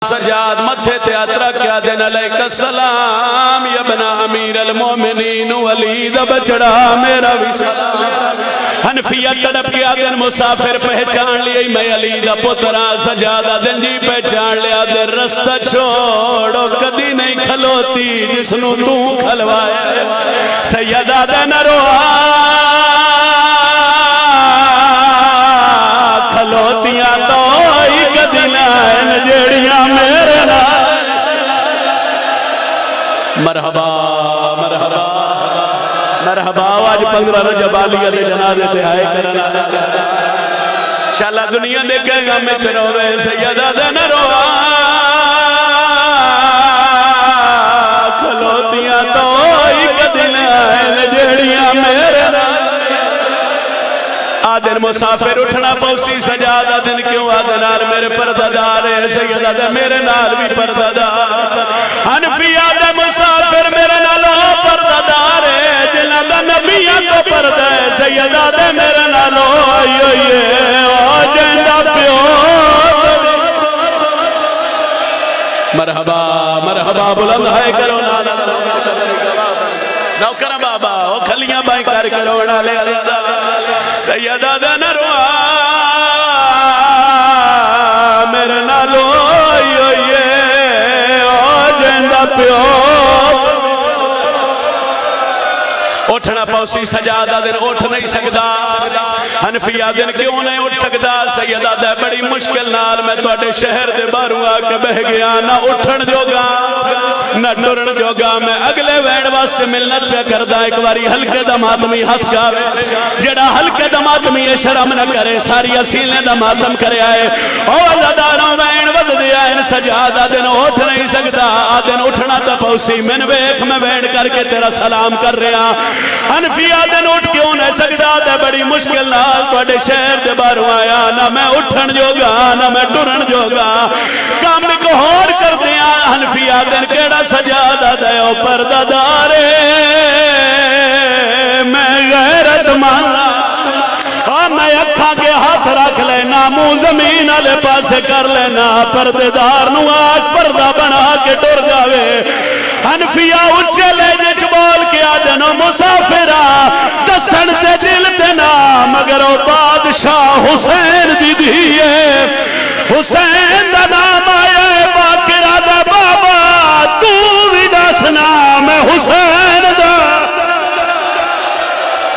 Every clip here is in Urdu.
سجاد متھے تے اترا کیا دن علیک السلام یا بنا امیر المومنین ولید بچڑا میرا بھی سلام حنفیہ تڑپ کیا دن مسافر پہچان لیا میں علی دا پترا سجادہ دن جی پہچان لیا دن رستہ چھوڑو کدی نہیں کھلوتی جسنو تو کھلوایا سیدہ دن روا کھلوتیاں تو ہی کدی نائن جیڑیاں میرے نا مرحبا مرحبا مرحبا آج 15 رجب آلیہ دے جنازے تے آئے کرنا شاءاللہ دنیا دے کہنگا میں چرو رہے سیدہ دن روا کھلوتیاں تو ہی کدی نائن جیڑیاں میرے نا آدن مسافر اٹھنا پوسی سجادہ دن کیوں آدنار میرے پردادار ہے سیدہ دن میرے نال بھی پردادار حنفی آدن مسافر میرے نالو پردادار ہے جنہ دا نبیان کو پردہ ہے سیدہ دن میرے نالو آئیو یہ جندہ پیو مرحبا مرحبا بلند ہے کرو نالا نوکر بابا وہ کھلیاں بائیں کر کرو نالے سیدہ دن روا میرے نالو یہ جندہ پیو اٹھنا پوسی سجادہ دن اٹھ نہیں سکتا حنفیہ دن کیوں نہیں اٹھ سکتا سیدہ دے بڑی مشکل نال میں توڑے شہر دے باروں آکے بہ گیا نہ اٹھن جوگا نہ ٹرن جوگا میں اگلے وینڈ واس سے ملنت پہ کردہ ایک باری ہلکے دماتمی ہاتھ شاوے جڑا ہلکے دماتمی شرم نہ کرے ساری اصیلیں دماتم کرے آئے اوزداروں وینڈ ود دیا ان سجادہ دن اٹھ نہیں سکتا آدن اٹھنا تا پوسی من بیک میں وینڈ کر کے تیرا سلام کر رہا حنفیہ دن اٹھ کیوں نہیں سکتا دے بڑی مشکل نال توڑے شہر دے باروں آیا نہ میں اٹھن جوگا نہ میں ٹرن جوگا کام کو ہور کر دیا حنفیہ دن کیڑا سجادہ دیو پردادارے میں غیرت مانا میں اکھاں کے ہاتھ رکھ لینا منہ زمین علی پاسے کر لینا پردیدار نو آج پردہ بنا کے ٹر جاوے حنفیہ اچھے لے جچ بول کے آدنو مسافرہ دسن تے دل تے نا مگر او بادشاہ حسین دی دیئے حسین دا نام آیا باقر آدھا بابا تو بھی دسنا میں حسین دا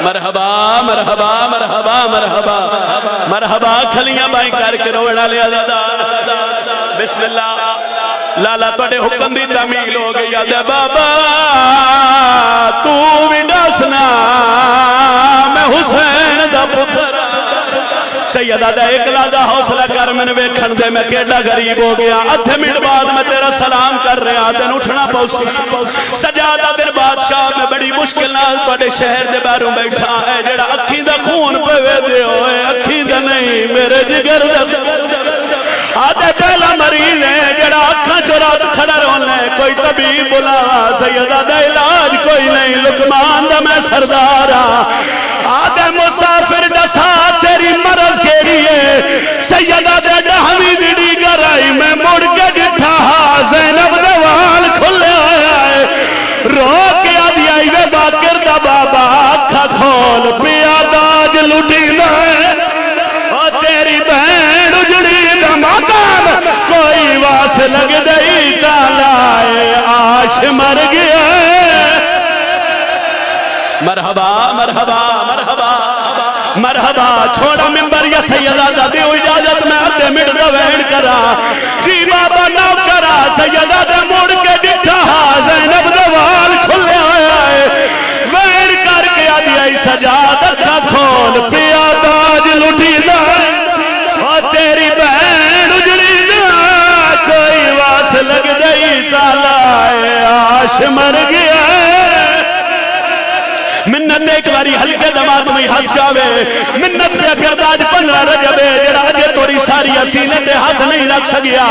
مرحبا مرحبا مرحبا مرحبا مرحبا کھلیاں بائیں کر کے روڑا لیا دادا بسم اللہ لالا توڑے حکم دی تعمیل ہو گئی آدھے بابا تو بھی دسنا میں حسین دا پتر سیدہ دا ایک لادہ حوصلہ کر میں نے ویکھن دے میں کیڑا غریب ہو گیا ادھے منٹ بعد میں تیرا سلام کر رہا دن اٹھنا پوسی سجادہ دن بادشاہ میں بڑی مشکل نال توڑے شہر دے باروں بیٹھا ہے جڑا اکھیں دا خون پہ وے دے ہوئے اکھیں دا نہیں میرے جگر دا آدھے پہلا مریض ہے جڑا اکھاں چورات کھڑا رونا ہے کوئی طبیب بلا سیدہ دا علاج کوئی نہیں لقمان دا میں سردارا آدھے مسافر دا ساتھ تیری مرض کے لیے سیدہ دا ڈہمی دیڑی گرائی میں مڑ کے ڈٹھا زینب دوال کھلے آئے رو کے آدھی آئی وے باقر دا بابا اکھا کھول پیا داج لٹی لائے اور تیری بہن اجڑی دماتاب کوئی واس لگ دئی تالائے آش مر گیا مرحبا مرحبا مرحبا مرحبا چھوڑا ممبر یا سیدہ دا دیو اجازت میں آتے مردہ وین کرا جی بابا نو کرا سیدہ دا موڑ کے ڈٹھا زینب دوال کھلے آئے وین کر کے آدھی آئی سجادت کا کھول پیا داج لٹی لائے اور تیری بہن اجڑی دا کوئی واس لگ دئی تالائے آش مر گیا منت ایک باری ہلکے دمات میں ہاتھ شاوے منت پہ کرداج 15 رجبے جڑا آجے توڑی ساری اسینے تے ہاتھ نہیں رکھ سکیا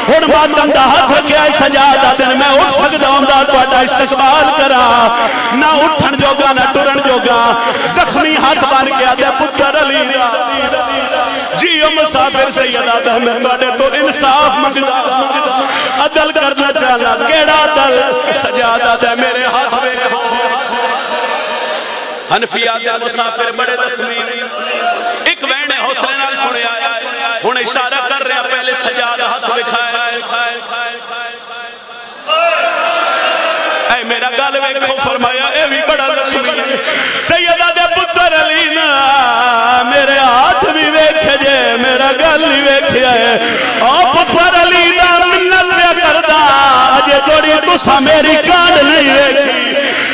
ہون ماتم دا ہاتھ رکھے آئے سجادہ دن میں اٹھ سکتا ہوں دا تو آٹا استقبال کرا نہ اٹھن جوگا نہ ٹرن جوگا زخمی ہاتھ بان کے آدھے پتر علی جیو مسافر سیدہ دا میں بڑے تو انصاف مگدہ عدل کرنا چاہنا کیڑا عدل سجادہ دے میرے ہاتھ میں حنفیہ دے مسافر بڑے زخمی ایک وینے حوصلے نال سنے آیا ہن اشارہ کر رہے ہیں پہلے سجادہ ہاتھ دکھائے اے میرا گل ویکھو فرمایا اے بھی بڑا زخمی سیدہ دے پتر علی نا میرے ہاتھ بھی ویکھے جے میرا گل نہیں ویکھیا ہے او پتر علی دا منت پہ کردا اجے تھوڑی تسا میری کانڈ نہیں ویکھی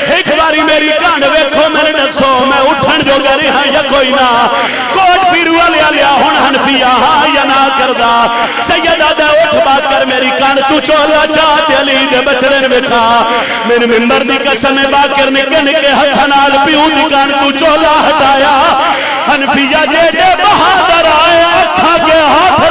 ایک باری میری کانڈ ویکھو میں دسو میں اٹھن جو گری ہاں یا کوئی نہ کوٹ پیرو لیا ہن حنفیہ ہاں یا نہ کردا سیدہ دے اٹھ با کر میری کانڈ تو چولا چاہتے علی دے بچڑے نے بکھا میرے ممبر دی قسم باکر نکے نکے ہتھ نال پیو دی کانڈ تو چولا ہٹایا حنفیہ جے بہادر آئے اکھا کے ہاتھ